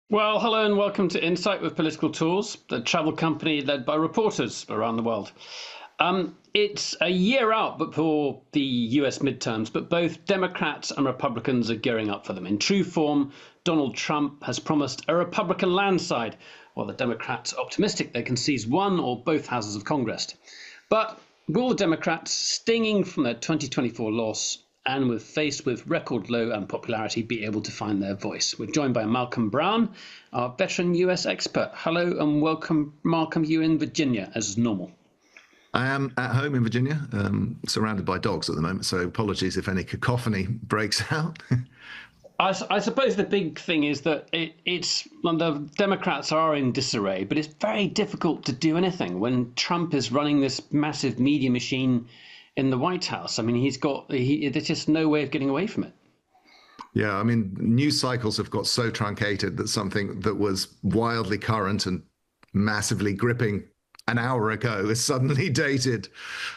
Well, hello and welcome to Insight with Political Tools, the travel company led by reporters around the world. It's a year out before the US midterms, but both Democrats and Republicans are gearing up for them. In true form, Donald Trump has promised a Republican landslide, while the Democrats are optimistic they can seize one or both houses of Congress. But will the Democrats, stinging from their 2024 loss, and faced with record low unpopularity, be able to find their voice? We're joined by Malcolm Brown, our veteran US expert. Hello and welcome, Malcolm. You in Virginia, as normal? I am at home in Virginia, surrounded by dogs at the moment, so apologies if any cacophony breaks out. I suppose the big thing is that the Democrats are in disarray, but it's very difficult to do anything when Trump is running this massive media machine in the White House. I mean, there's just no way of getting away from it. Yeah, I mean, news cycles have got so truncated that something that was wildly current and massively gripping an hour ago is suddenly dated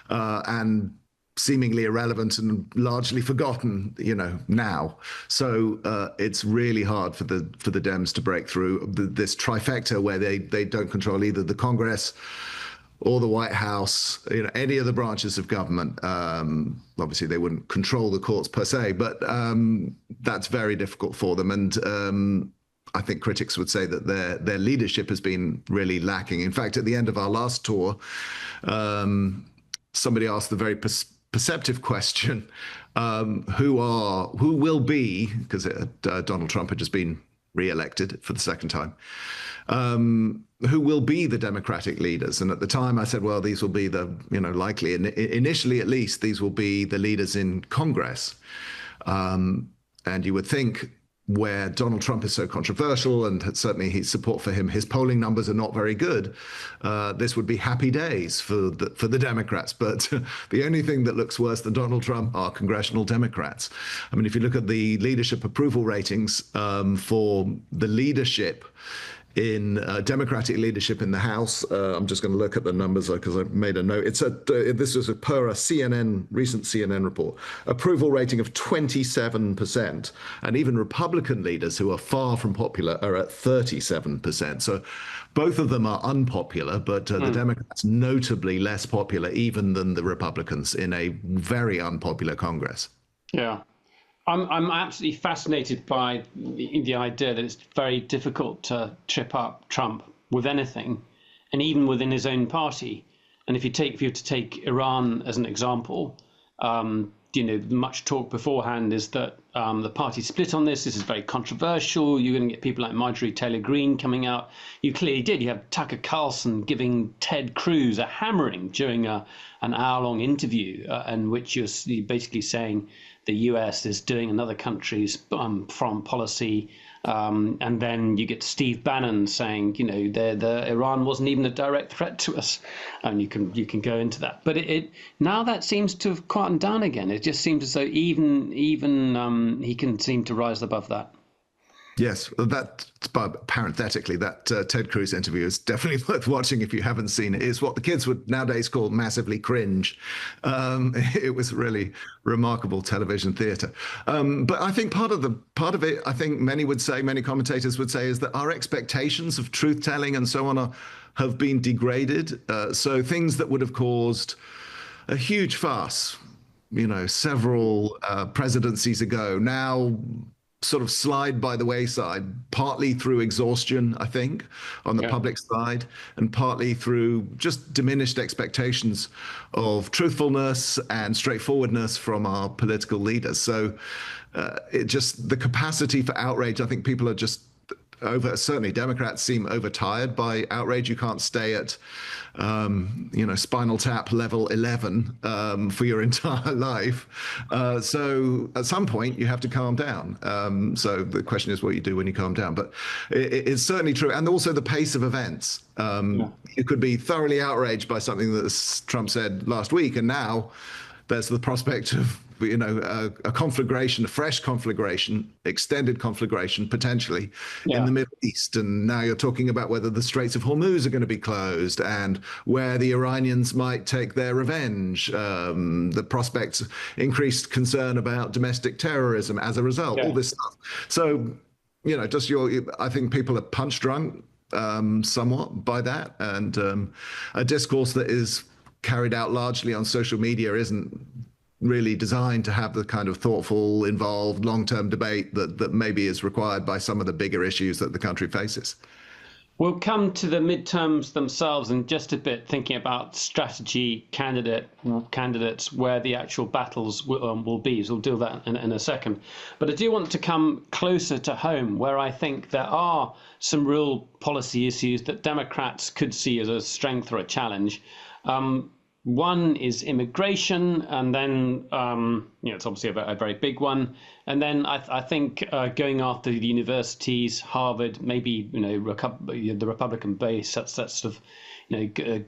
and seemingly irrelevant and largely forgotten, now. So it's really hard for the Dems to break through this trifecta where they don't control either the Congress or the White House, any of the branches of government. Obviously, they wouldn't control the courts per se, but that's very difficult for them. And I think critics would say that their leadership has been really lacking. In fact, at the end of our last tour, somebody asked the very perceptive question, who will be, because Donald Trump had just been re-elected for the second time, who will be the Democratic leaders? And at the time I said, well, these will be likely, initially at least, these will be the leaders in Congress. And you would think, where Donald Trump is so controversial and certainly his support for him, his polling numbers are not very good, this would be happy days for the Democrats. But the only thing that looks worse than Donald Trump are congressional Democrats. I mean, if you look at the leadership approval ratings for the leadership in Democratic leadership in the House, I'm just going to look at the numbers because I made a note. This was per a recent CNN report. Approval rating of 27%, and even Republican leaders who are far from popular are at 37%. So both of them are unpopular, but the Democrats notably less popular even than the Republicans in a very unpopular Congress. Yeah. I'm absolutely fascinated by the idea that it's very difficult to trip up Trump with anything, and even within his own party. And if you were to take Iran as an example, much talk beforehand is that the party split on this. This is very controversial. You're going to get people like Marjorie Taylor Greene coming out. You clearly did. You have Tucker Carlson giving Ted Cruz a hammering during an hour-long interview in which you're basically saying the US is doing another country's foreign policy. And then you get Steve Bannon saying, the Iran wasn't even a direct threat to us. And you can go into that. But now that seems to have quietened down again. It just seems as though even he can seem to rise above that. Yes, parenthetically, that Ted Cruz interview is definitely worth watching if you haven't seen it. It's what the kids would nowadays call massively cringe. It was really remarkable television theatre. But I think part of it, I think many commentators would say, is that our expectations of truth telling and so on have been degraded. So things that would have caused a huge fuss, several presidencies ago, now sort of slide by the wayside, partly through exhaustion, I think, on the public side, and partly through just diminished expectations of truthfulness and straightforwardness from our political leaders. So the capacity for outrage, I think people are just certainly Democrats seem overtired by outrage. You can't stay at, Spinal Tap level 11 for your entire life. So at some point you have to calm down. So the question is what you do when you calm down. But it's certainly true. And also the pace of events. You could be thoroughly outraged by something that Trump said last week, and now there's the prospect of a conflagration, a fresh conflagration, extended conflagration, potentially in the Middle East. And now you're talking about whether the Straits of Hormuz are going to be closed and where the Iranians might take their revenge. The prospects, increased concern about domestic terrorism as a result, all this stuff. So just I think people are punch drunk somewhat by that, and a discourse that is carried out largely on social media isn't really designed to have the kind of thoughtful, involved, long-term debate that maybe is required by some of the bigger issues that the country faces. We'll come to the midterms themselves in just a bit, thinking about strategy candidates, where the actual battles will be. So we'll do that in a second. But I do want to come closer to home, where I think there are some real policy issues that Democrats could see as a strength or a challenge. One is immigration, and then it's obviously a very big one. And then I think going after the universities, Harvard, maybe the Republican base, that's sort of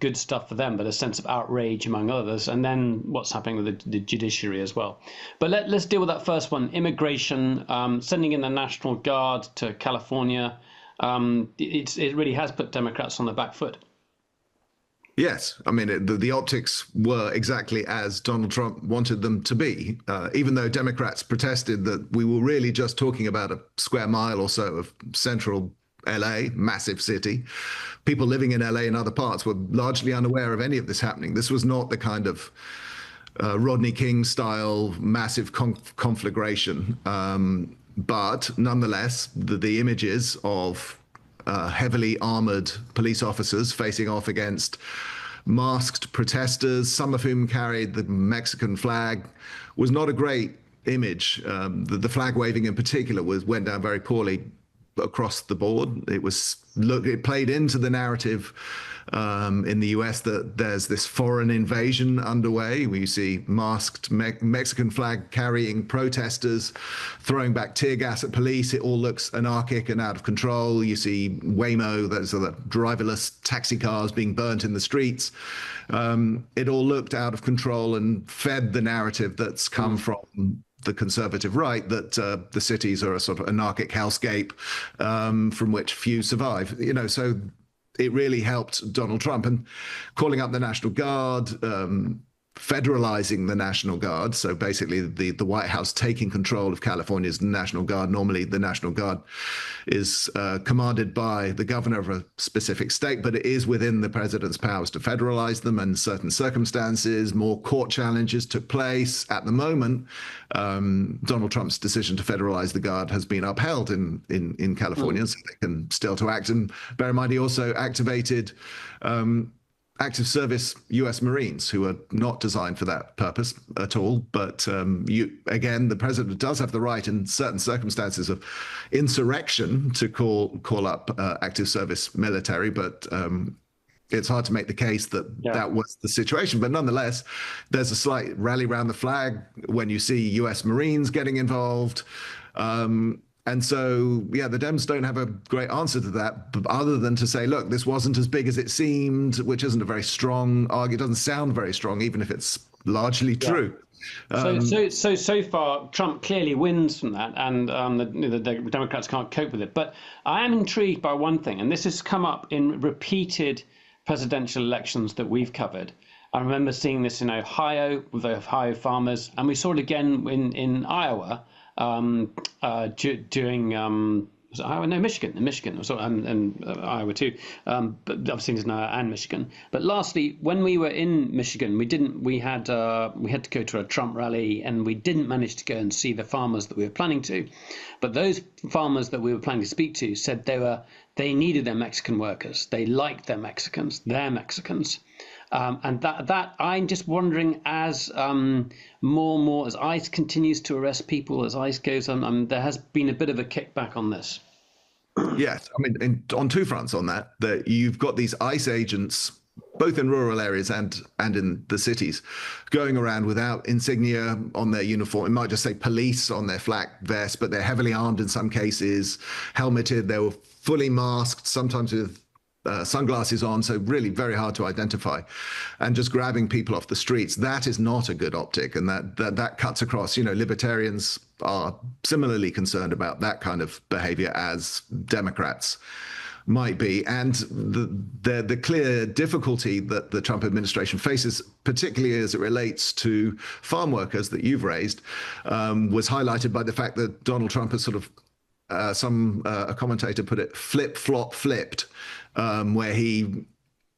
good stuff for them, but a sense of outrage among others. And then what's happening with the judiciary as well. But let's deal with that first one: immigration, sending in the National Guard to California. It really has put Democrats on the back foot. Yes, I mean, the optics were exactly as Donald Trump wanted them to be, even though Democrats protested that we were really just talking about a square mile or so of central LA, massive city. People living in LA and other parts were largely unaware of any of this happening. This was not the kind of Rodney King style massive conflagration. But nonetheless, the images of heavily armored police officers facing off against masked protesters, some of whom carried the Mexican flag, was not a great image. The flag waving in particular went down very poorly across the board. It played into the narrative in the US that there's this foreign invasion underway, where you see masked Mexican flag carrying protesters throwing back tear gas at police. It all looks anarchic and out of control. You see Waymo, those are the driverless taxi cars being burnt in the streets. It all looked out of control and fed the narrative that's come from the conservative right, that the cities are a sort of anarchic hellscape from which few survive. So it really helped Donald Trump. And calling up the National Guard, federalizing the National Guard, so basically the White House taking control of California's National Guard. Normally, the National Guard is commanded by the governor of a specific state, but it is within the president's powers to federalize them. And certain circumstances, more court challenges took place. At the moment, Donald Trump's decision to federalize the Guard has been upheld in California, so they can still to act. And bear in mind, he also activated active service US Marines, who are not designed for that purpose at all. But again, the president does have the right in certain circumstances of insurrection to call up active service military. But it's hard to make the case that that was the situation. But nonetheless, there's a slight rally around the flag when you see US Marines getting involved. And so, the Dems don't have a great answer to that, other than to say, look, this wasn't as big as it seemed, which isn't a very strong argument. It doesn't sound very strong, even if it's largely true. So far, Trump clearly wins from that, and the Democrats can't cope with it. But I am intrigued by one thing, and this has come up in repeated presidential elections that we've covered. I remember seeing this in Ohio with the Ohio farmers, and we saw it again in Iowa. During was it Iowa? No, Michigan. In Michigan, and Iowa too. But I've seen this now and Michigan. But lastly, when we were in Michigan, we had to go to a Trump rally, and we didn't manage to go and see the farmers that we were planning to. But those farmers that we were planning to speak to said they needed their Mexican workers. They liked their Mexicans. They're Mexicans. And that I'm just wondering, as more and more as ICE continues to arrest people, as ICE goes on, there has been a bit of a kickback on this. Yes, I mean, on two fronts on that you've got these ICE agents, both in rural areas and in the cities, going around without insignia on their uniform. It might just say police on their flak vest, but they're heavily armed in some cases, helmeted. They were fully masked, sometimes with sunglasses on, so really very hard to identify, and just grabbing people off the streets. That is not a good optic, and that cuts across. Libertarians are similarly concerned about that kind of behavior as Democrats might be. And the clear difficulty that the Trump administration faces, particularly as it relates to farm workers that you've raised, was highlighted by the fact that Donald Trump has sort of a commentator put it, flip, flop, flipped, where he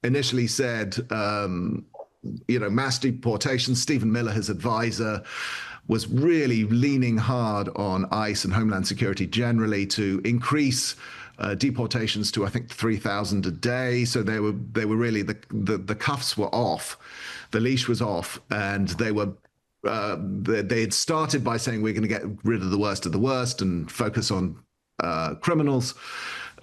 initially said, mass deportation. Stephen Miller, his advisor, was really leaning hard on ICE and Homeland Security generally to increase deportations to, I think, 3,000 a day. So they were really, the cuffs were off, the leash was off, and they had started by saying we're going to get rid of the worst and focus on criminals.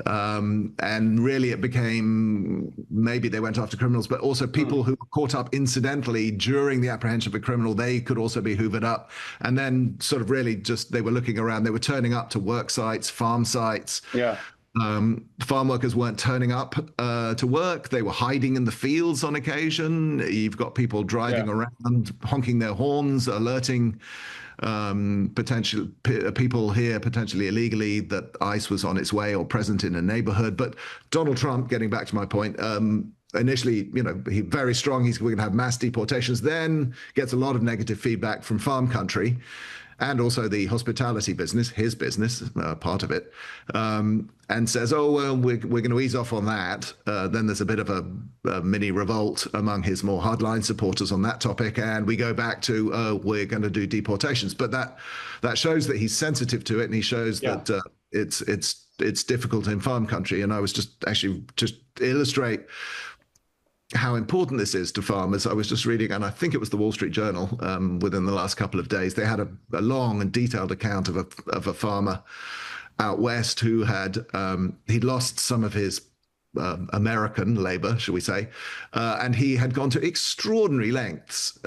And really it became, maybe they went after criminals, but also people who were caught up incidentally during the apprehension of a criminal, they could also be hoovered up. And then sort of really just, they were looking around, they were turning up to work sites, farm sites. Yeah. Farm workers weren't turning up to work. They were hiding in the fields on occasion. You've got people driving around, honking their horns, alerting potential people here potentially illegally that ICE was on its way or present in a neighborhood. But Donald Trump, getting back to my point, initially, he's very strong. We're going to have mass deportations. Then gets a lot of negative feedback from farm country, and also the hospitality business, his business, part of it, and says, oh, well, we're going to ease off on that. Then there's a bit of a mini revolt among his more hardline supporters on that topic, and we go back to, we're going to do deportations. But that shows that he's sensitive to it, and he shows that it's difficult in farm country. And I was just illustrate how important this is to farmers. I was just reading, and I think it was the Wall Street Journal within the last couple of days. They had a long and detailed account of a farmer out west who had he'd lost some of his American labor, shall we say, and he had gone to extraordinary lengths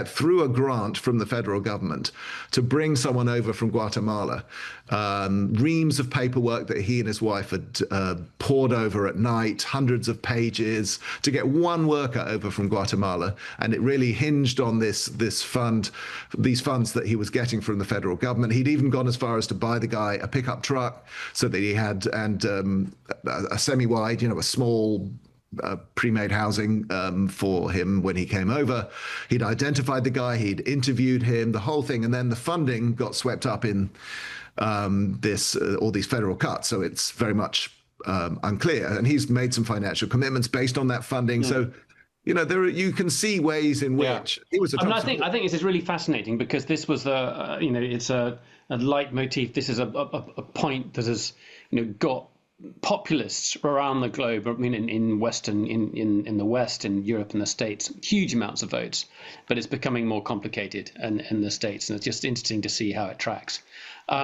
through a grant from the federal government to bring someone over from Guatemala. Reams of paperwork that he and his wife had poured over at night, hundreds of pages to get one worker over from Guatemala, and it really hinged on these funds that he was getting from the federal government. He'd even gone as far as to buy the guy a pickup truck so that he had a semi-wide, a small pre-made housing for him when he came over. He'd identified the guy, he'd interviewed him, the whole thing, and then the funding got swept up in all these federal cuts. So it's very much unclear. And he's made some financial commitments based on that funding. So you can see ways in which he was. I think this is really fascinating because this was it's a leitmotif. This is a point that has got populists around the globe. I mean, in the West, in Europe and the States, huge amounts of votes, but it's becoming more complicated in the States, and it's just interesting to see how it tracks.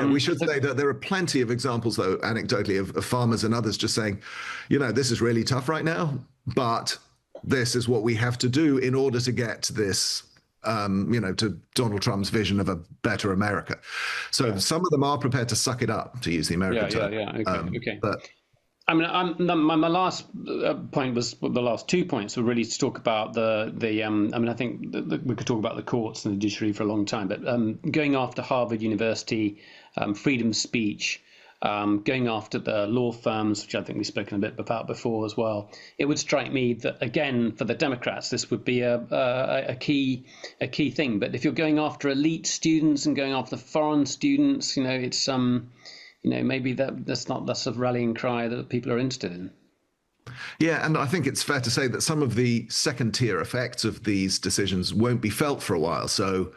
We should say that there are plenty of examples, though, anecdotally, of farmers and others just saying, this is really tough right now, but this is what we have to do in order to get this, to Donald Trump's vision of a better America. So some of them are prepared to suck it up, to use the American term. Okay. But I mean, my last point was, the last 2 points were really to talk about I think we could talk about the courts and the judiciary for a long time, but going after Harvard University, freedom of speech, going after the law firms, which I think we've spoken a bit about before as well. It would strike me that, again, for the Democrats, this would be a key thing. But if you're going after elite students and going after foreign students, it's maybe that's not the sort of rallying cry that people are interested in. Yeah, and I think it's fair to say that some of the second-tier effects of these decisions won't be felt for a while. So.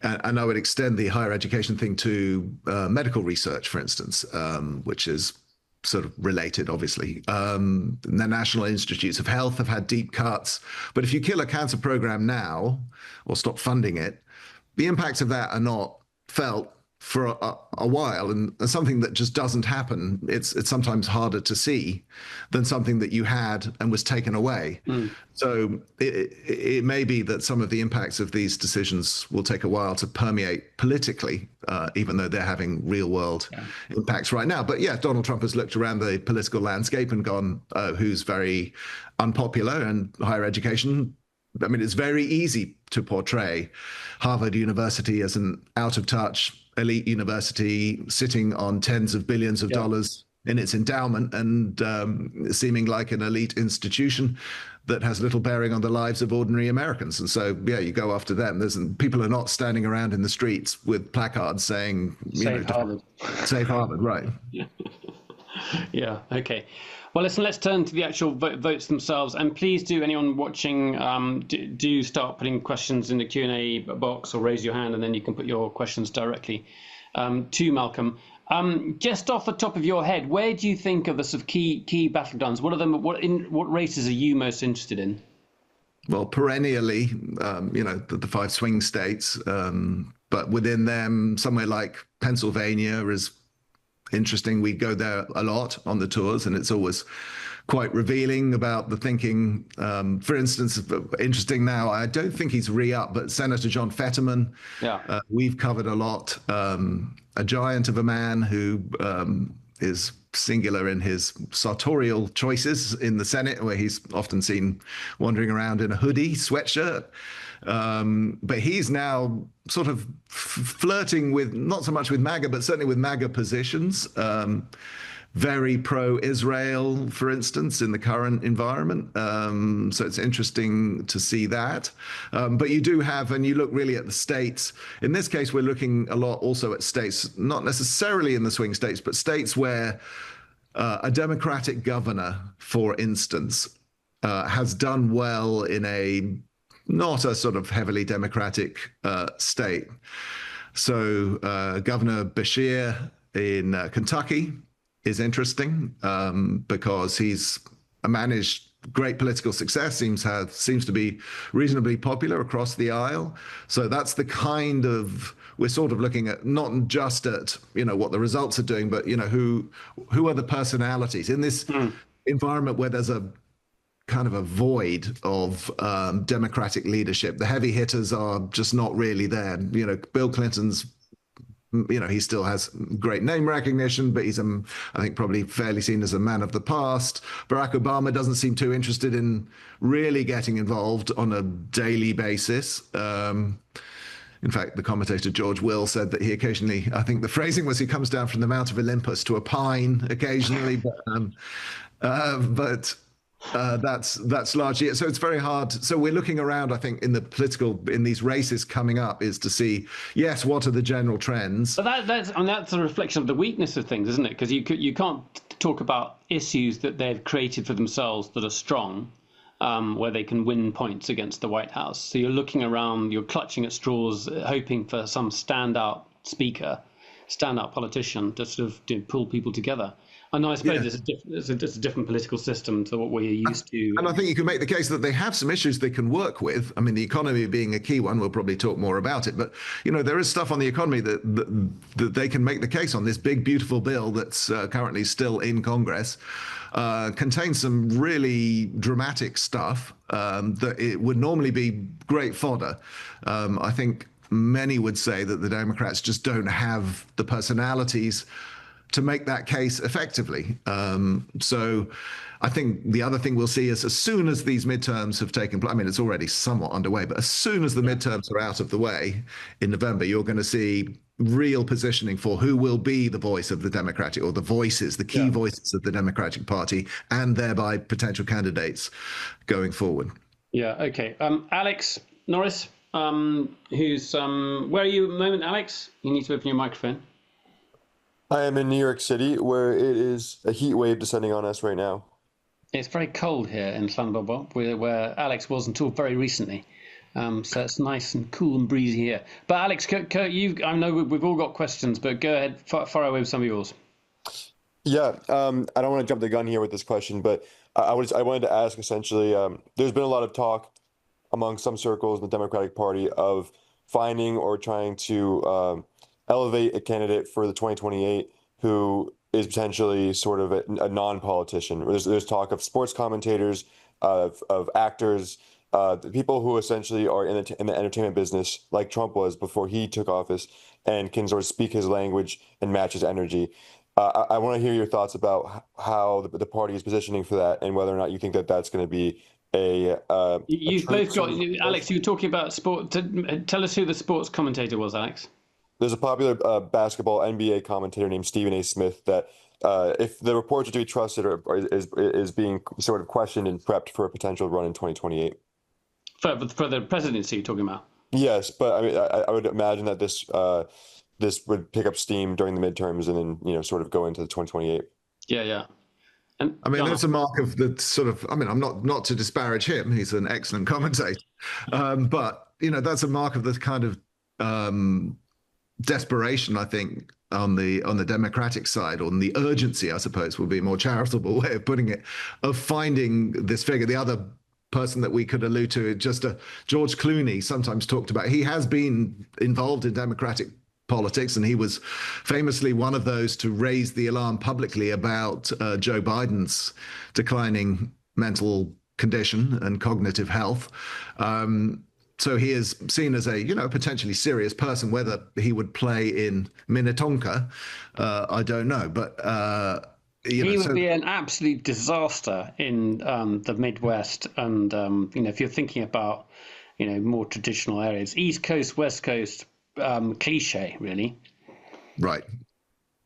And I would extend the higher education thing to medical research, for instance, which is sort of related, obviously. The National Institutes of Health have had deep cuts. But if you kill a cancer program now or stop funding it, the impacts of that are not felt for a while, and something that just doesn't happen. It's sometimes harder to see than something that you had and was taken away. So it may be that some of the impacts of these decisions will take a while to permeate politically, even though they're having real world impacts right now. But yeah, Donald Trump has looked around the political landscape and gone, who's very unpopular, and higher education. I mean, it's very easy to portray Harvard University as an out of touch elite university sitting on tens of billions of dollars in its endowment and seeming like an elite institution that has little bearing on the lives of ordinary Americans. And so, yeah, you go after them. People are not standing around in the streets with placards saying, Save Harvard. Save Harvard, right. Yeah, okay. Well, listen, let's turn to the actual votes themselves. And please do, anyone watching, do start putting questions in the Q&A box or raise your hand, and then you can put your questions directly to Malcolm. Just off the top of your head, where do you think are the sort of key battlegrounds? What are them? What races are you most interested in? Well, perennially, the 5 swing states, but within them, somewhere like Pennsylvania is interesting. We go there a lot on the tours, and it's always quite revealing about the thinking. For instance, interesting now, I don't think he's re-up, but Senator John Fetterman, we've covered a lot. A giant of a man who is singular in his sartorial choices in the Senate, where he's often seen wandering around in a hoodie, sweatshirt. But he's now sort of flirting with, not so much with MAGA, but certainly with MAGA positions. Very pro-Israel, for instance, in the current environment. So it's interesting to see that. But you do have, and you look really at the states. In this case, we're looking a lot also at states, not necessarily in the swing states, but states where a Democratic governor, for instance, has done well in not a sort of heavily Democratic state. So Governor Beshear in Kentucky is interesting because he's managed great political success, seems to be reasonably popular across the aisle. So that's the kind of, we're sort of looking at not just at what the results are doing, but who are the personalities in this environment where there's a kind of a void of Democratic leadership. The heavy hitters are just not really there. Bill Clinton's, he still has great name recognition, but he's, I think, probably fairly seen as a man of the past. Barack Obama doesn't seem too interested in really getting involved on a daily basis. In fact, the commentator George Will said that he occasionally, I think the phrasing was, he comes down from the Mount of Olympus to a pine occasionally, but that's largely it. So it's very hard. So we're looking around, I think, in these races coming up, is to see, yes, what are the general trends? But that's a reflection of the weakness of things, isn't it? Because you can't talk about issues that they've created for themselves that are strong, where they can win points against the White House. So you're looking around, you're clutching at straws, hoping for some standout speaker, standout politician to sort of pull people together. And I suppose it's a different political system to what we're used to. And I think you can make the case that they have some issues they can work with. I mean, the economy being a key one, we'll probably talk more about it. But, there is stuff on the economy that they can make the case on. This big, beautiful bill that's currently still in Congress contains some really dramatic stuff that it would normally be great fodder. I think many would say that the Democrats just don't have the personalities to make that case effectively. So I think the other thing we'll see is, as soon as these midterms have taken place, I mean, it's already somewhat underway, but as soon as the midterms are out of the way in November, you're going to see real positioning for who will be the voice of the Democratic, or the key voices of the Democratic Party, and thereby potential candidates going forward. Yeah, okay. Alex Norris, who's, where are you at the moment, Alex? You need to open your microphone. I am in New York City, where it is a heat wave descending on us right now. It's very cold here in Llanbobol, where Alex was until very recently. So it's nice and cool and breezy here. But Alex, I know we've all got questions, but go ahead, fire away with some of yours. Yeah, I don't want to jump the gun here with this question, but I wanted to ask, essentially, there's been a lot of talk among some circles in the Democratic Party of finding or trying to elevate a candidate for the 2028 who is potentially sort of a non-politician. There's talk of sports commentators, of actors, people who essentially are in the entertainment business, like Trump was before he took office, and can sort of speak his language and match his energy. I want to hear your thoughts about how the party is positioning for that, and whether or not you think that that's going to be You've both got, Alex, you were talking about sport. Tell us who the sports commentator was, Alex. There's a popular basketball NBA commentator named Stephen A. Smith that if the reports are to be trusted, or is being sort of questioned and prepped for a potential run in 2028. For the presidency you're talking about? Yes, but I mean, I would imagine that this would pick up steam during the midterms and then, sort of go into the 2028. Yeah, yeah. And I mean, Ghana. that's a mark of the sort of, I mean, I'm not to disparage him. He's an excellent commentator. But, that's a mark of the kind of desperation, I think, on the Democratic side, or on the urgency, I suppose, would be a more charitable way of putting it, of finding this figure. The other person that we could allude to, just George Clooney, sometimes talked about. He has been involved in Democratic politics, and he was famously one of those to raise the alarm publicly about Joe Biden's declining mental condition and cognitive health. So he is seen as a, potentially serious person. Whether he would play in Minnetonka, I don't know. But he would be an absolute disaster in the Midwest, and if you're thinking about more traditional areas, East Coast, West Coast, cliche, really. Right.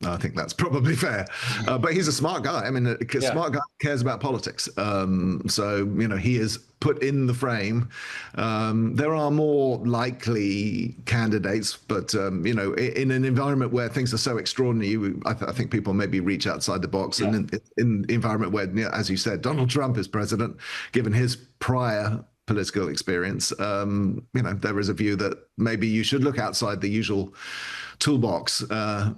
I think that's probably fair. But he's a smart guy. I mean, a smart guy cares about politics. So, he is put in the frame. There are more likely candidates, but, in an environment where things are so extraordinary, I think people maybe reach outside the box. Yeah. And in the environment where, as you said, Donald Trump is president, given his prior political experience, there is a view that maybe you should look outside the usual toolbox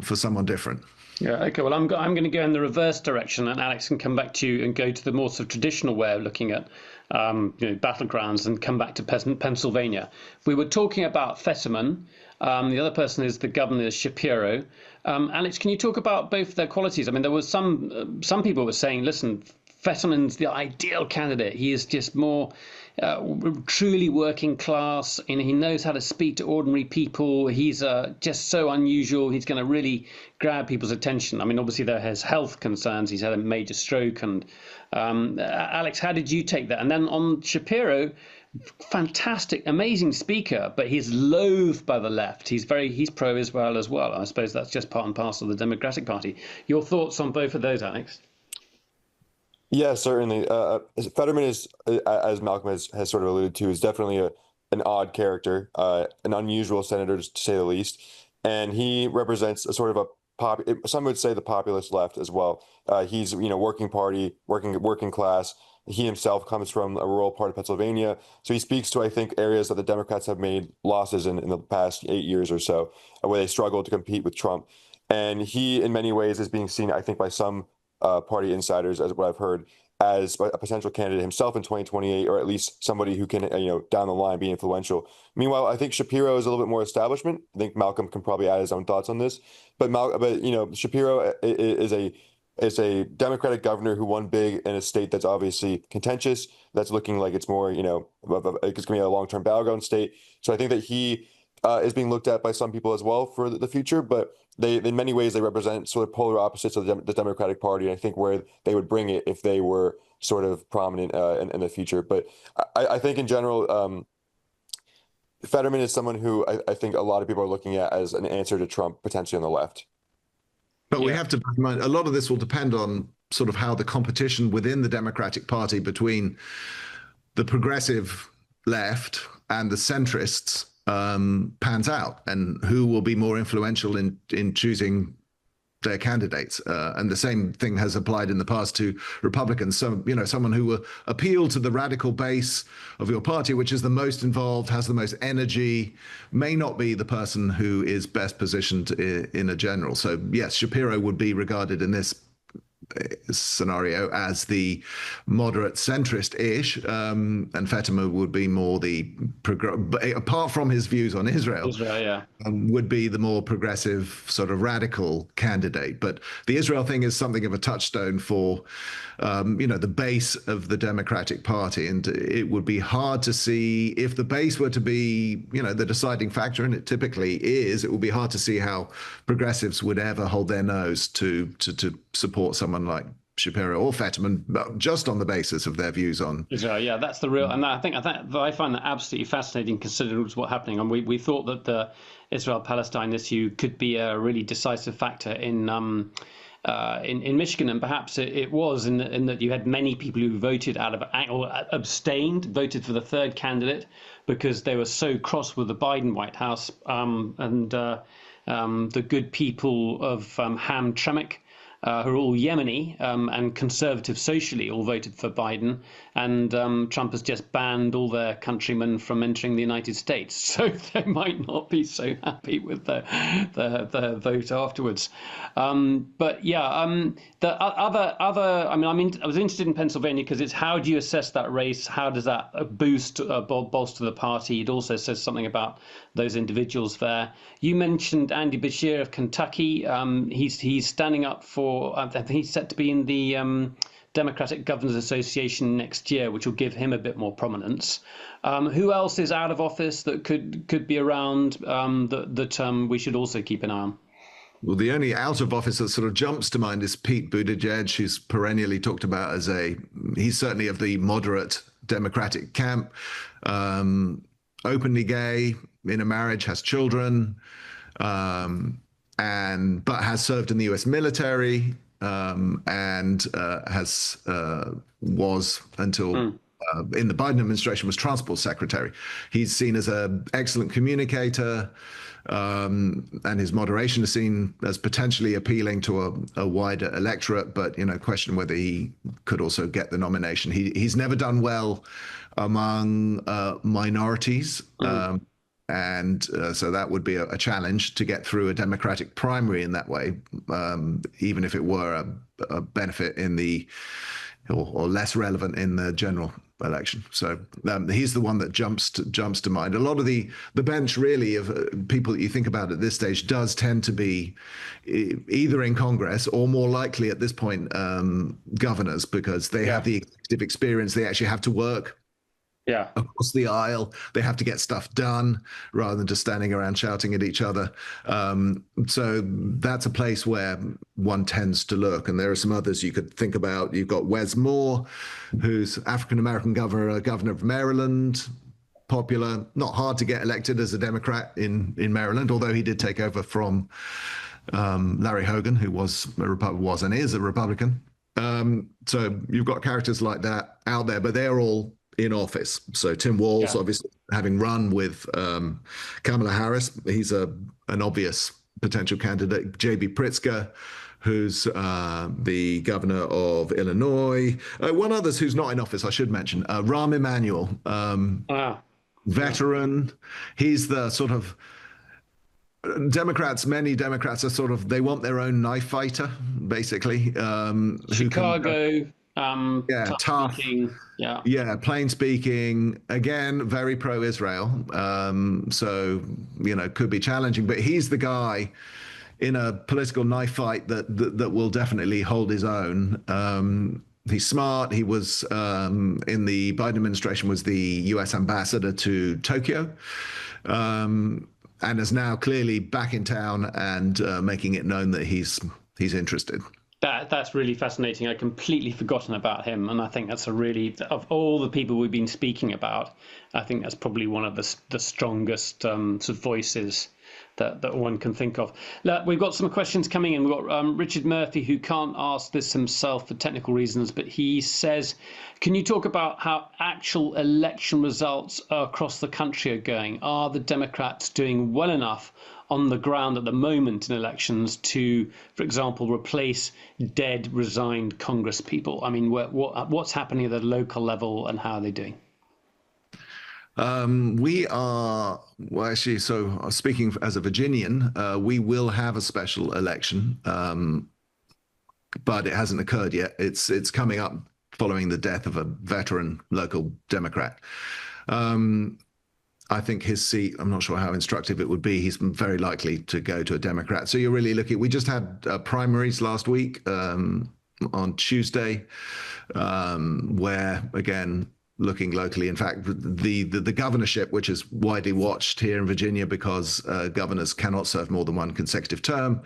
for someone different. Yeah. Okay. Well, I'm going to go in the reverse direction, and Alex can come back to you and go to the more sort of traditional way of looking at battlegrounds, and come back to Pennsylvania. We were talking about Fetterman. The other person is the governor, Shapiro. Alex, can you talk about both their qualities? I mean, there was some people were saying, listen, Fetterman's the ideal candidate. He is just more truly working class, and he knows how to speak to ordinary people. He's just so unusual. He's going to really grab people's attention. I mean, obviously there has health concerns. He's had a major stroke. And Alex, how did you take that? And then on Shapiro, fantastic, amazing speaker, but he's loathed by the left. He's pro-Israel as well. I suppose that's just part and parcel of the Democratic Party. Your thoughts on both of those, Alex? Yeah, certainly. Fetterman is, as Malcolm has sort of alluded to, is definitely an odd character, an unusual senator, to say the least. And he represents a sort of some would say the populist left as well. He's, working party, working class. He himself comes from a rural part of Pennsylvania. So he speaks to, I think, areas that the Democrats have made losses in the past 8 years or so, where they struggled to compete with Trump. And he, in many ways, is being seen, I think, by some party insiders, as what I've heard, as a potential candidate himself in 2028, or at least somebody who can, down the line be influential. Meanwhile, I think Shapiro is a little bit more establishment. I think Malcolm can probably add his own thoughts on this. But Shapiro is a Democratic governor who won big in a state that's obviously contentious, that's looking like it's more, it's going to be a long-term battleground state. So I think that he is being looked at by some people as well for the future, but in many ways, they represent sort of polar opposites of the Democratic Party, and I think where they would bring it if they were sort of prominent in the future. But I think in general, Fetterman is someone who I think a lot of people are looking at as an answer to Trump, potentially on the left. But we have to bear in mind, a lot of this will depend on sort of how the competition within the Democratic Party between the progressive left and the centrists pans out, and who will be more influential in choosing their candidates. And the same thing has applied in the past to Republicans. So, someone who will appeal to the radical base of your party, which is the most involved, has the most energy, may not be the person who is best positioned in a general. So, yes, Shapiro would be regarded in this scenario as the moderate centrist-ish, and Fetterman would be more apart from his views on Israel, yeah, would be the more progressive sort of radical candidate. But the Israel thing is something of a touchstone for the base of the Democratic Party, and it would be hard to see if the base were to be the deciding factor, and it typically is. It would be hard to see how progressives would ever hold their nose to support someone like Shapiro or Fetterman, just on the basis of their views on Israel. Yeah, that's the real, and I find that absolutely fascinating, considering what's happening. And we thought that the Israel-Palestine issue could be a really decisive factor in in Michigan, and perhaps it was in that you had many people who voted out of or abstained, voted for the third candidate because they were so cross with the Biden White House, and the good people of Hamtramck, who are all Yemeni and conservative socially, all voted for Biden, and Trump has just banned all their countrymen from entering the United States. So they might not be so happy with the vote afterwards. But yeah, the other, I was interested in Pennsylvania because it's how do you assess that race? How does that bolster the party? It also says something about those individuals there. You mentioned Andy Beshear of Kentucky. He's standing up for, I think he's set to be in the Democratic Governors Association next year, which will give him a bit more prominence. Who else is out of office that could be around that we should also keep an eye on? Well, the only out of office that sort of jumps to mind is Pete Buttigieg, who's perennially talked about as he's certainly of the moderate Democratic camp, openly gay, in a marriage, has children, but has served in the US military, and was until in the Biden administration was transport secretary. He's seen as an excellent communicator, and his moderation is seen as potentially appealing to a wider electorate, but question whether he could also get the nomination. He's never done well among minorities. So that would be a challenge to get through a Democratic primary in that way, even if it were a benefit in or less relevant in the general election. So he's the one that jumps to mind. A lot of the bench really of people that you think about at this stage does tend to be either in Congress or more likely at this point governors, because they have the executive experience. They actually have to work across the aisle. They have to get stuff done rather than just standing around shouting at each other. So that's a place where one tends to look. And there are some others you could think about. You've got Wes Moore, who's African-American governor of Maryland, popular, not hard to get elected as a Democrat in Maryland, although he did take over from Larry Hogan, who was and is a Republican. So you've got characters like that out there, but they're all in office. So Tim Walz, obviously, having run with Kamala Harris, he's an obvious potential candidate. J.B. Pritzker, who's the governor of Illinois. One other who's not in office, I should mention, Rahm Emanuel, veteran. He's the sort of many Democrats are sort of, they want their own knife fighter, basically. Chicago. Tough. Plain speaking, again, very pro-Israel. So, could be challenging, but he's the guy in a political knife fight that will definitely hold his own. He's smart. He was in the Biden administration, was the US ambassador to Tokyo, and is now clearly back in town and making it known that he's interested. That's really fascinating. I'd completely forgotten about him, and I think that's of all the people we've been speaking about, I think that's probably one of the strongest sort of voices that one can think of. We've got some questions coming in. We've got Richard Murphy, who can't ask this himself for technical reasons, but he says, can you talk about how actual election results across the country are going? Are the Democrats doing well enough on the ground at the moment in elections to, for example, replace dead, resigned Congress people? I mean, what's happening at the local level and how are they doing? We are, well, actually, so speaking as a Virginian, we will have a special election, but it hasn't occurred yet. It's coming up following the death of a veteran local Democrat. I think his seat, I'm not sure how instructive it would be. He's very likely to go to a Democrat. So you're really looking, we just had primaries last week on Tuesday, where, again, looking locally, in fact, the governorship, which is widely watched here in Virginia because governors cannot serve more than one consecutive term.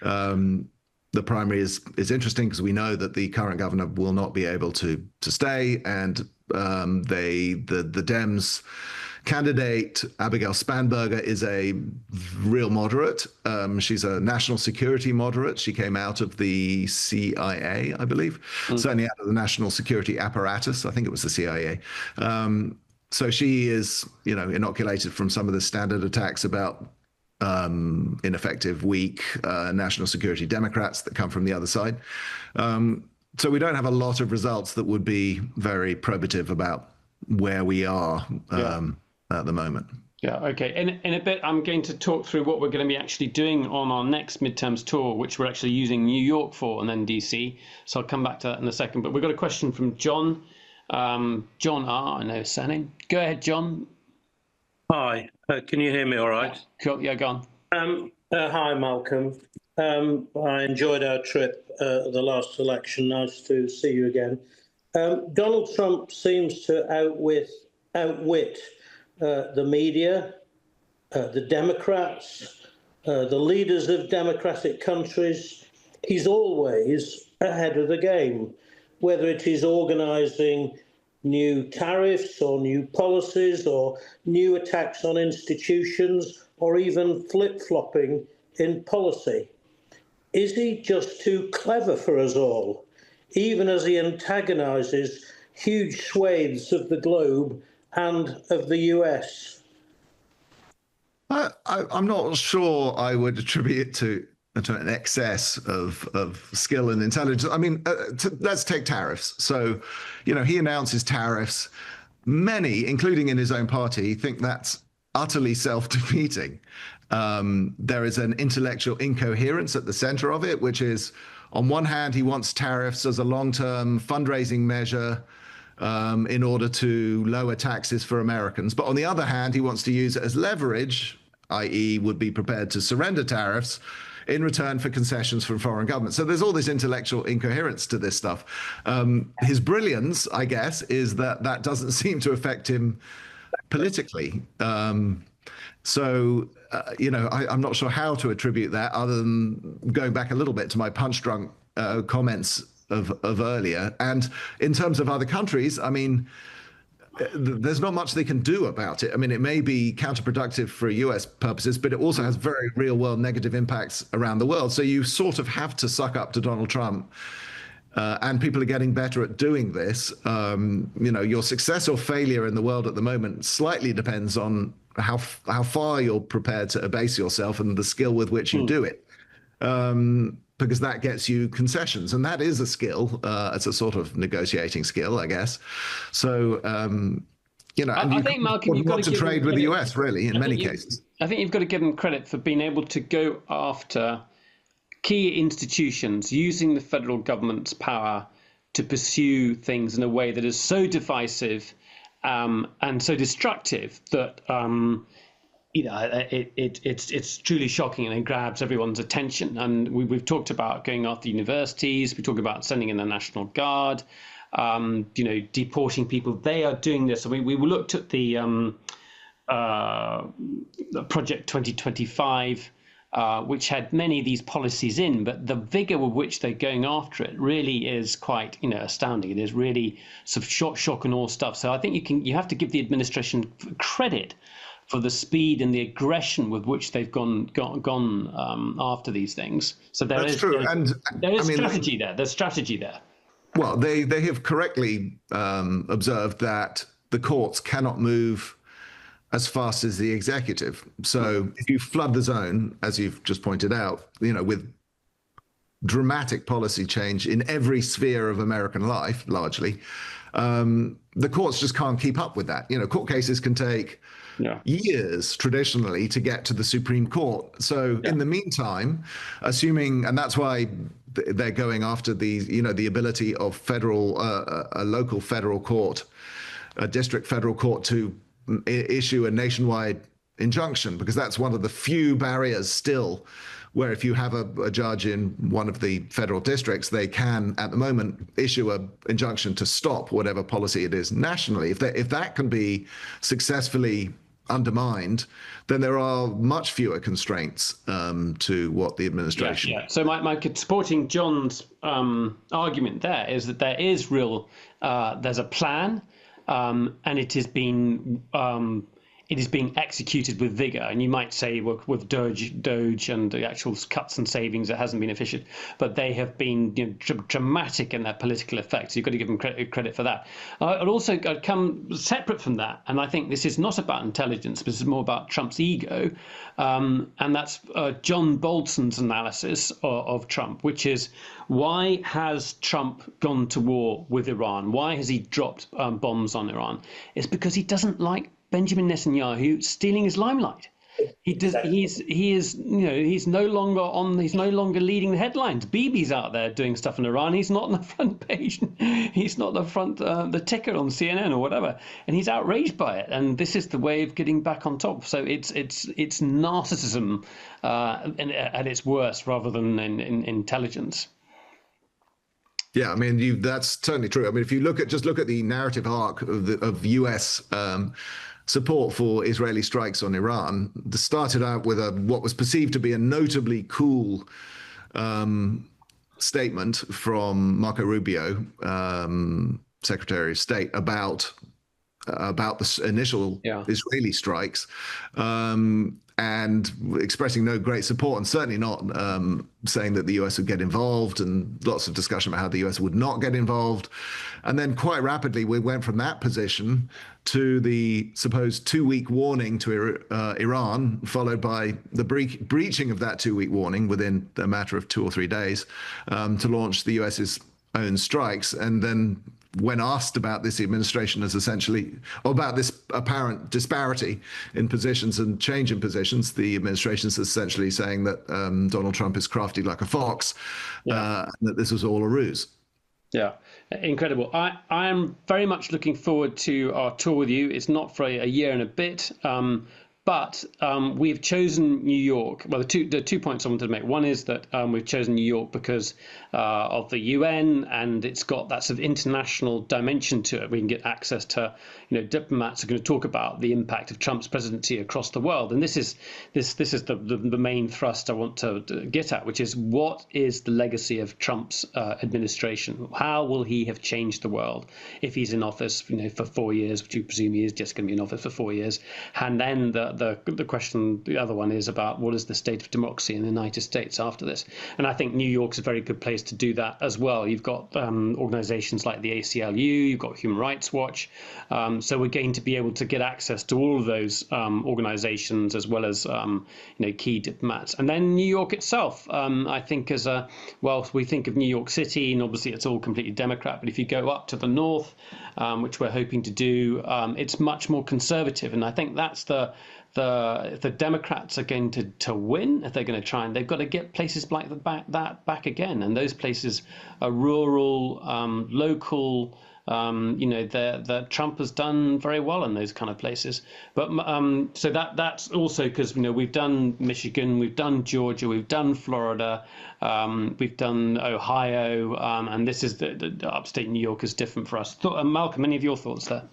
The primary is interesting because we know that the current governor will not be able to stay, and the Dems candidate, Abigail Spanberger, is a real moderate. She's a national security moderate. She came out of the CIA, I believe, certainly out of the national security apparatus. I think it was the CIA. So she is, inoculated from some of the standard attacks about ineffective, weak national security Democrats that come from the other side. So we don't have a lot of results that would be very probative about where we are at the moment. Yeah, okay. In a bit, I'm going to talk through what we're going to be actually doing on our next midterms tour, which we're actually using New York for and then DC. So I'll come back to that in a second. But we've got a question from John. John R, I know his surname. Go ahead, John. Hi, can you hear me all right? Cool. Yeah, go on. Hi, Malcolm. I enjoyed our trip at the last election. Nice to see you again. Donald Trump seems to outwit the media, the Democrats, the leaders of democratic countries. He's always ahead of the game, whether it is organising new tariffs or new policies or new attacks on institutions or even flip-flopping in policy. Is he just too clever for us all, even as he antagonises huge swathes of the globe and of the US? I'm not sure I would attribute it to an excess of skill and intelligence. I mean, let's take tariffs. So, he announces tariffs. Many, including in his own party, think that's utterly self-defeating. There is an intellectual incoherence at the center of it, which is, on one hand, he wants tariffs as a long-term fundraising measure in order to lower taxes for Americans. But on the other hand, he wants to use it as leverage, i.e. would be prepared to surrender tariffs in return for concessions from foreign governments. So there's all this intellectual incoherence to this stuff. His brilliance, I guess, is that doesn't seem to affect him politically. So, I'm not sure how to attribute that other than going back a little bit to my punch-drunk comments of earlier. And in terms of other countries, I mean, there's not much they can do about it. I mean, it may be counterproductive for US purposes, but it also has very real world negative impacts around the world. So you sort of have to suck up to Donald Trump. And people are getting better at doing this. Your success or failure in the world at the moment slightly depends on how far you're prepared to abase yourself and the skill with which you do it. Because that gets you concessions, and that is a skill. It's a sort of negotiating skill, I guess. So, I think, Malcolm, you've got to trade with the US, really, in many cases. I think you've got to give them credit for being able to go after key institutions, using the federal government's power to pursue things in a way that is so divisive and so destructive that it's truly shocking, and it grabs everyone's attention. And we've talked about going after universities. We talk about sending in the National Guard, deporting people. They are doing this. I mean, we looked at the Project 2025, which had many of these policies in, but the vigor with which they're going after it really is quite, astounding. It is really sort of shock and awe stuff. So I think you have to give the administration credit for the speed and the aggression with which they've gone after these things. So That's true. And there is strategy there. There's strategy there. Well, they have correctly observed that the courts cannot move as fast as the executive. So if you flood the zone, as you've just pointed out, with dramatic policy change in every sphere of American life, largely, the courts just can't keep up with that. Court cases can take years traditionally to get to the Supreme Court. So in the meantime, assuming, and that's why they're going after the ability of a local federal court, a district federal court to issue a nationwide injunction, because that's one of the few barriers still where if you have a judge in one of the federal districts, they can, at the moment, issue an injunction to stop whatever policy it is nationally. If that can be successfully undermined, then there are much fewer constraints to what the administration. Yeah. So my supporting John's argument there is that there is there's a plan, and it has been it is being executed with vigor. And you might say with Doge and the actual cuts and savings, it hasn't been efficient, but they have been dramatic in their political effects. You've got to give them credit for that. I'd also come separate from that, and I think this is not about intelligence, but this is more about Trump's ego, and that's John Bolton's analysis of Trump, which is, why has Trump gone to war with Iran? Why has he dropped bombs on Iran? It's because he doesn't like Benjamin Netanyahu stealing his limelight. He does. He's no longer leading the headlines. Bibi's out there doing stuff in Iran. He's not on the front page. He's not the ticker on CNN or whatever. And he's outraged by it. And this is the way of getting back on top. So it's narcissism at its worst, rather than in intelligence. Yeah, I mean, that's totally true. I mean, if you look at the narrative arc of US support for Israeli strikes on Iran, this started out with what was perceived to be a notably cool statement from Marco Rubio, Secretary of State, about the initial Israeli strikes, and expressing no great support, and certainly not saying that the US would get involved, and lots of discussion about how the US would not get involved. And then quite rapidly, we went from that position to the supposed 2-week warning to Iran, followed by the breaching of that 2-week warning within a matter of 2 or 3 days, to launch the US's own strikes. And then when asked about this, the administration has about this apparent disparity in positions and change in positions, the administration is essentially saying that Donald Trump is crafty like a fox, that this was all a ruse. Yeah, incredible. I am very much looking forward to our tour with you. It's not for a year and a bit. But we've chosen New York. Well, the two points I wanted to make. One is that we've chosen New York because of the UN, and it's got that sort of international dimension to it. We can get access to, diplomats are going to talk about the impact of Trump's presidency across the world. And this is the main thrust I want to get at, which is, what is the legacy of Trump's administration? How will he have changed the world if he's in office, for 4 years, which we presume he is just going to be in office for 4 years? And then the question, the other one, is about what is the state of democracy in the United States after this. And I think New York's a very good place to do that as well. You've got organizations like the ACLU, you've got Human Rights Watch. So we're going to be able to get access to all of those organizations, as well as key diplomats. And then New York itself, I think, we think of New York City, and obviously it's all completely Democrat. But if you go up to the north, which we're hoping to do, it's much more conservative. And I think that's if the Democrats are going to win, if they're going to try, and they've got to get places like that back again. And those places are rural, local. That Trump has done very well in those kind of places. But so that's also because we've done Michigan, we've done Georgia, we've done Florida, we've done Ohio, and this is the upstate New York is different for us. Malcolm, any of your thoughts there?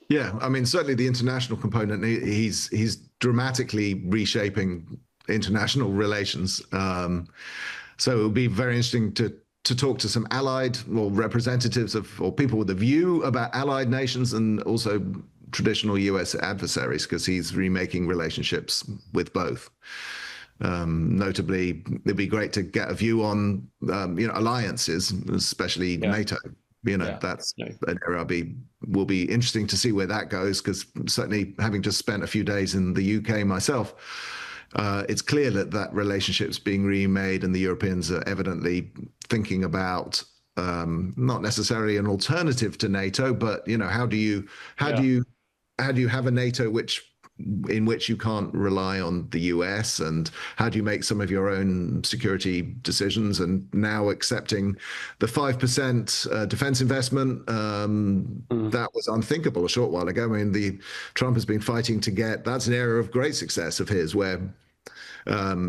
Yeah, I mean, certainly the international component, he's dramatically reshaping international relations. So it would be very interesting to talk to some allied or representatives or people with a view about allied nations, and also traditional US adversaries, because he's remaking relationships with both. Notably, it'd be great to get a view on alliances, especially NATO. That's an area will be interesting to see where that goes, because certainly, having just spent a few days in the UK myself, it's clear that relationship's being remade, and the Europeans are evidently thinking about not necessarily an alternative to NATO, but how do you have a NATO in which you can't rely on the US, and how do you make some of your own security decisions? And now accepting the 5% defense investment, that was unthinkable a short while ago. I mean, Trump has been fighting to get, that's an area of great success of his, where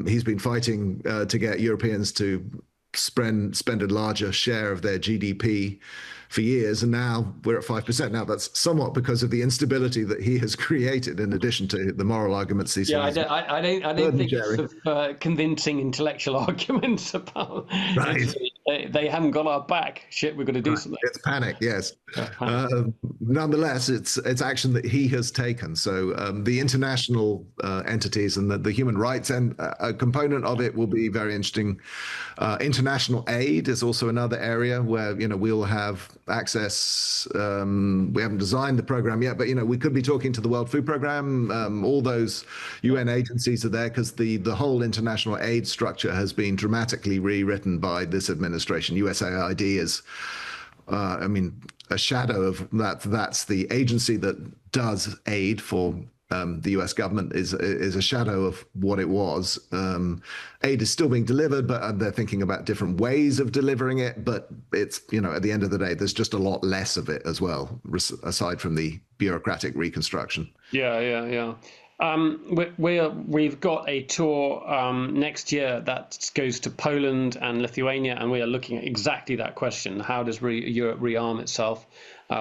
he's been fighting to get Europeans to spend a larger share of their GDP for years, and now we're at 5%. Now that's somewhat because of the instability that he has created, in addition to the moral arguments he's. Yeah, I don't think it's convincing intellectual arguments about. Right. They haven't got our back. Shit, we've got to do something. It's panic, yes. nonetheless, it's action that he has taken. So the international entities and the human rights and a component of it will be very interesting. International aid is also another area where we'll have access. We haven't designed the program yet, but we could be talking to the World Food Program. All those UN agencies are there because the whole international aid structure has been dramatically rewritten by this administration. USAID is, a shadow of that. That's the agency that does aid for the US government is a shadow of what it was. Aid is still being delivered, but they're thinking about different ways of delivering it. But it's, at the end of the day, there's just a lot less of it as well, aside from the bureaucratic reconstruction. Yeah. We've got a tour next year that goes to Poland and Lithuania, and we are looking at exactly that question. How does Europe rearm itself?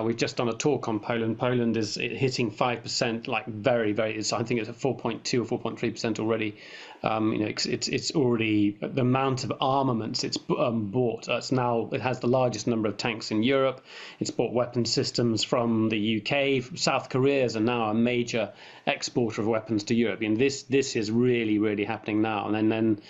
We've just done a talk on Poland. Poland is hitting 5%, like very, very. I think it's at 4.2 or 4.3% already. It's already the amount of armaments it's bought. It has the largest number of tanks in Europe. It's bought weapon systems from the UK. South Korea is now a major exporter of weapons to Europe. And this is really, really happening now. And then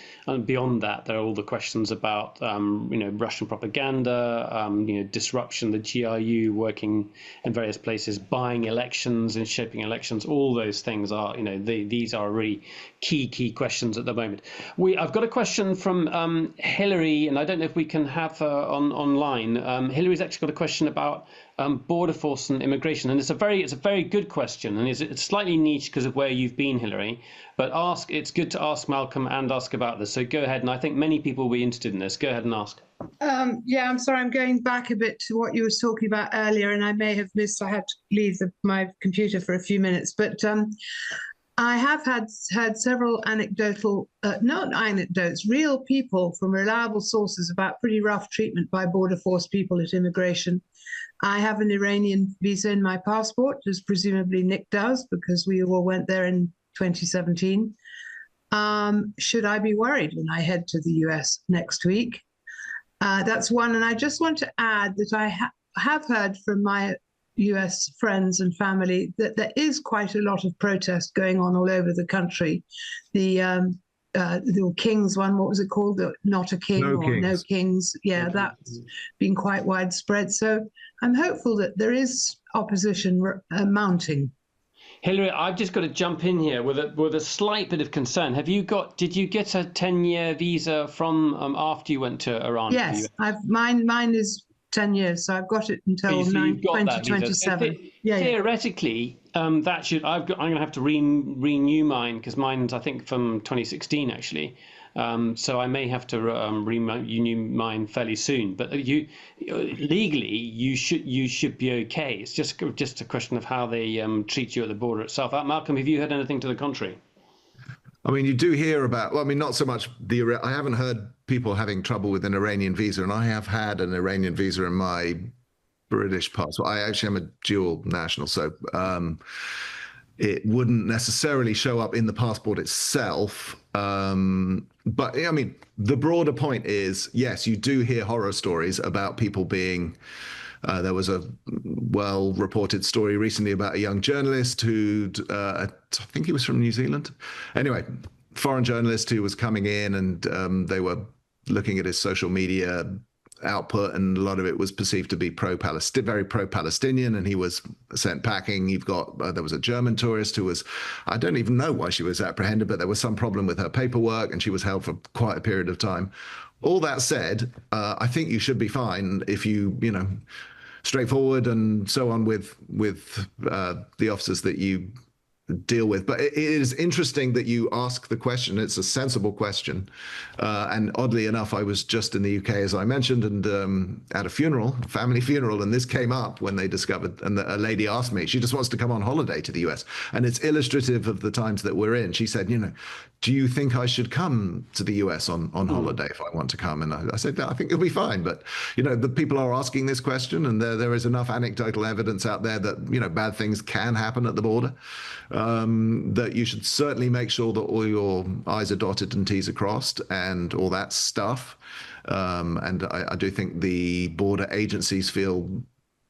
beyond that, there are all the questions about Russian propaganda, disruption, the GRU working in various places, buying elections and shaping elections. All those things are, these are really key questions at the moment. I've got a question from Hillary, and I don't know if we can have her online. Hillary's actually got a question about border force and immigration, and it's a very good question, and it's slightly niche because of where you've been, Hillary. But it's good to ask Malcolm and ask about this. So go ahead, and I think many people will be interested in this. Go ahead and ask. Yeah, I'm sorry, I'm going back a bit to what you were talking about earlier, and I may have missed. I had to leave my computer for a few minutes, but I have heard several not anecdotes, real people from reliable sources about pretty rough treatment by border force people at immigration. I have an Iranian visa in my passport, as presumably Nick does, because we all went there in 2017. Should I be worried when I head to the US next week? That's one. And I just want to add that I have heard from my US friends and family that there is quite a lot of protest going on all over the country. The Kings one, what was it called? Not a King or Kings. No Kings. Yeah, that's been quite widespread. So I'm hopeful that there is opposition mounting. Hillary, I've just got to jump in here with a slight bit of concern. Did you get a 10-year visa from after you went to Iran? Yes, mine is 10 years, so I've got it until 2027. Theoretically, that should. I'm going to have to renew mine because mine's, I think, from 2016 actually. So I may have to renew mine fairly soon. But legally, you should be okay. It's just a question of how they treat you at the border itself. Malcolm, have you heard anything to the contrary? I mean, you do hear about, well, I mean, not so much I haven't heard people having trouble with an Iranian visa, and I have had an Iranian visa in my British passport. I actually am a dual national, so it wouldn't necessarily show up in the passport itself. But I mean, the broader point is, yes, you do hear horror stories about people being. There was a well-reported story recently about a young journalist I think he was from New Zealand. Anyway, foreign journalist who was coming in, and they were looking at his social media output, and a lot of it was perceived to be very pro-Palestinian, and he was sent packing. There was a German tourist who was, I don't even know why she was apprehended, but there was some problem with her paperwork, and she was held for quite a period of time. All that said, I think you should be fine if you straightforward and so on with the officers that you deal with. But it is interesting that you ask the question. It's a sensible question. And oddly enough, I was just in the UK, as I mentioned, and at a family funeral, and this came up when they discovered, and a lady asked me, she just wants to come on holiday to the US. And it's illustrative of the times that we're in. She said, do you think I should come to the US on holiday if I want to come? And I said, I think you'll be fine. But, the people are asking this question, and there is enough anecdotal evidence out there that, bad things can happen at the border, that you should certainly make sure that all your I's are dotted and T's are crossed and all that stuff. And I do think the border agencies feel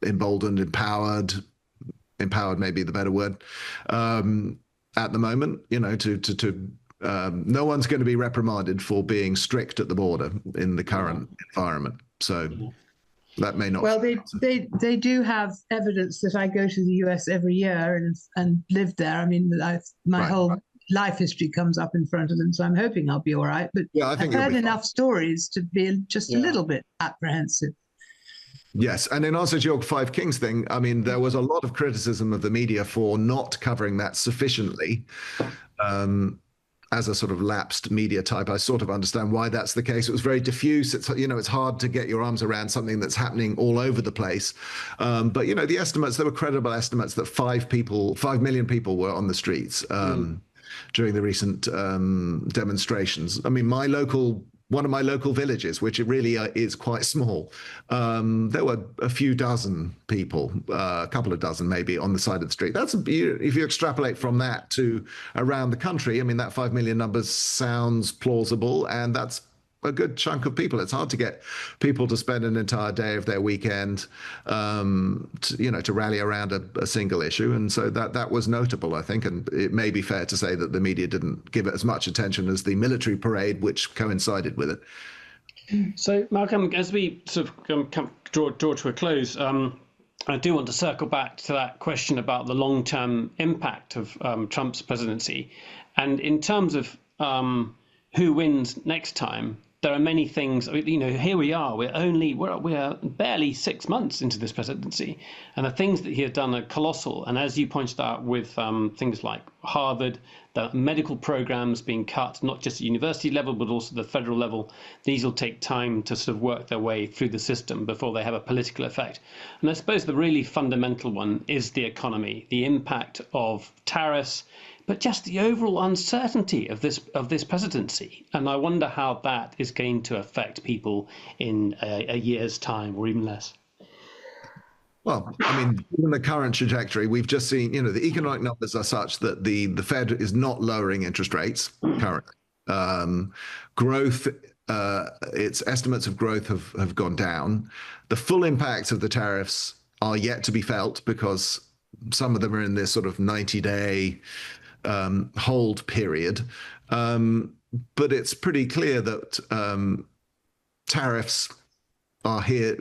emboldened, empowered may be the better word, at the moment. No one's going to be reprimanded for being strict at the border in the current environment. So that may not. Well, they do have evidence that I go to the US every year and live there. I mean, my whole life history comes up in front of them, so I'm hoping I'll be all right. But yeah, I think I've heard enough stories to be just a little bit apprehensive. Yes, and in answer to your Five Kings thing, I mean, there was a lot of criticism of the media for not covering that sufficiently. As a sort of lapsed media type, I sort of understand why that's the case. It was very diffuse. It's hard to get your arms around something that's happening all over the place. But the estimates, there were credible estimates that 5 million people were on the streets during the recent demonstrations. I mean, one of my local villages, which it really is quite small, there were a few dozen people, a couple of dozen maybe, on the side of the street. If you extrapolate from that to around the country, I mean, that 5 million number sounds plausible, and that's a good chunk of people. It's hard to get people to spend an entire day of their weekend, to rally around a single issue. And so that was notable, I think. And it may be fair to say that the media didn't give it as much attention as the military parade, which coincided with it. So, Malcolm, as we sort of draw to a close, I do want to circle back to that question about the long-term impact of Trump's presidency. And in terms of who wins next time, there are many things. Here we are. We're barely 6 months into this presidency, and the things that he has done are colossal. And as you pointed out, with things like Harvard, the medical programs being cut, not just at university level, but also the federal level, these will take time to sort of work their way through the system before they have a political effect. And I suppose the really fundamental one is the economy, the impact of tariffs, but just the overall uncertainty of this presidency. And I wonder how that is going to affect people in a year's time or even less. Well, I mean, given the current trajectory, we've just seen, the economic numbers are such that the Fed is not lowering interest rates currently. Growth, its estimates of growth have gone down. The full impacts of the tariffs are yet to be felt, because some of them are in this sort of 90-day hold period. But it's pretty clear that tariffs are here,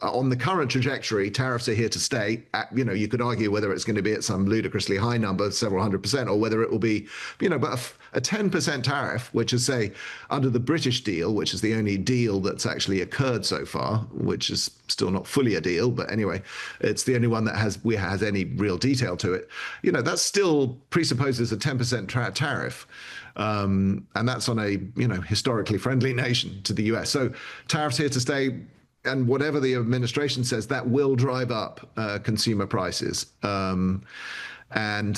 on the current trajectory, tariffs are here to stay. You could argue whether it's going to be at some ludicrously high number, several 100%, or whether it will be, but a 10% tariff, which is, say, under the British deal, which is the only deal that's actually occurred so far, which is still not fully a deal, but anyway, it's the only one that has any real detail to it. That still presupposes a 10% tariff. And that's on a, historically friendly nation to the US. So tariffs here to stay. And whatever the administration says, that will drive up consumer prices. And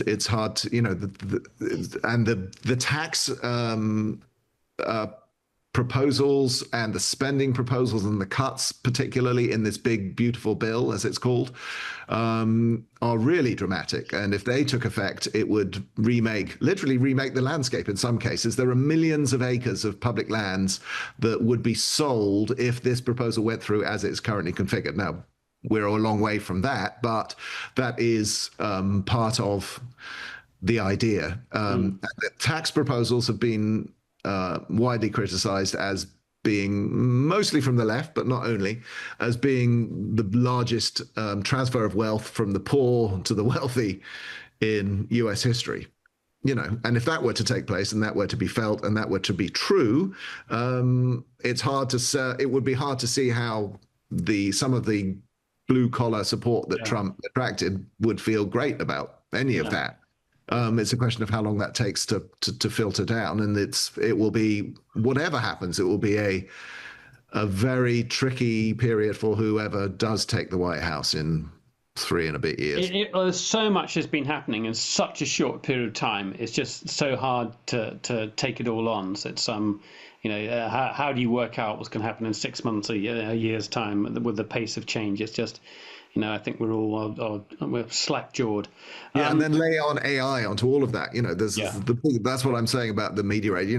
it's hard to, the tax proposals and the spending proposals and the cuts, particularly in this big, beautiful bill, as it's called, are really dramatic. And if they took effect, it would literally remake the landscape in some cases. There are millions of acres of public lands that would be sold if this proposal went through as it's currently configured. Now, we're a long way from that, but that is part of the idea. The tax proposals have been widely criticized as being, mostly from the left, but not only, as being the largest transfer of wealth from the poor to the wealthy in US history. And if that were to take place and that were to be felt and that were to be true, it would be hard to see how some of the blue collar support that Trump attracted would feel great about any of that. It's a question of how long that takes to filter down, and it will be, whatever happens, it will be a very tricky period for whoever does take the White House in 3 and a bit years. So much has been happening in such a short period of time. It's just so hard to take it all on. So it's how do you work out what's going to happen in 6 months, a year's time with the pace of change? It's just, I think we're all we're slack-jawed. Yeah, and then lay on AI onto all of that. Yeah. That's what I'm saying about the media age.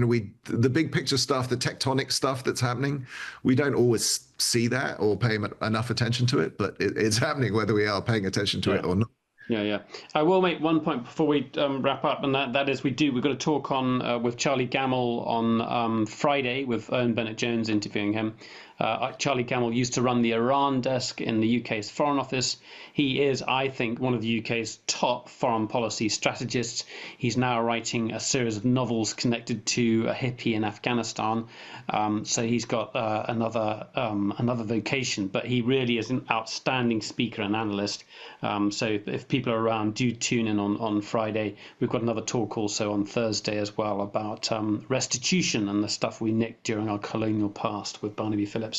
The big picture stuff, the tectonic stuff that's happening, we don't always see that or pay enough attention to it, but it's happening whether we are paying attention to it or not. Yeah. I will make one point before we wrap up, and that is we've got to talk on with Charlie Gamble on Friday with Owen Bennett-Jones interviewing him. Charlie Gamble used to run the Iran desk in the UK's Foreign Office. He is, I think, one of the UK's top foreign policy strategists. He's now writing a series of novels connected to a hippie in Afghanistan. So he's got another vocation, but he really is an outstanding speaker and analyst. So if people are around, do tune in on Friday. We've got another talk also on Thursday as well about restitution and the stuff we nicked during our colonial past with Barnaby Phillips.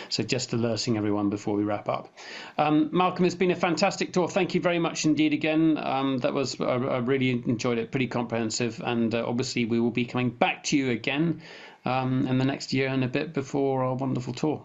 So just alerting everyone before we wrap up. Malcolm, it's been a fantastic talk. Thank you very much indeed again. I really enjoyed it, pretty comprehensive. And obviously we will be coming back to you again in the next year and a bit before our wonderful tour.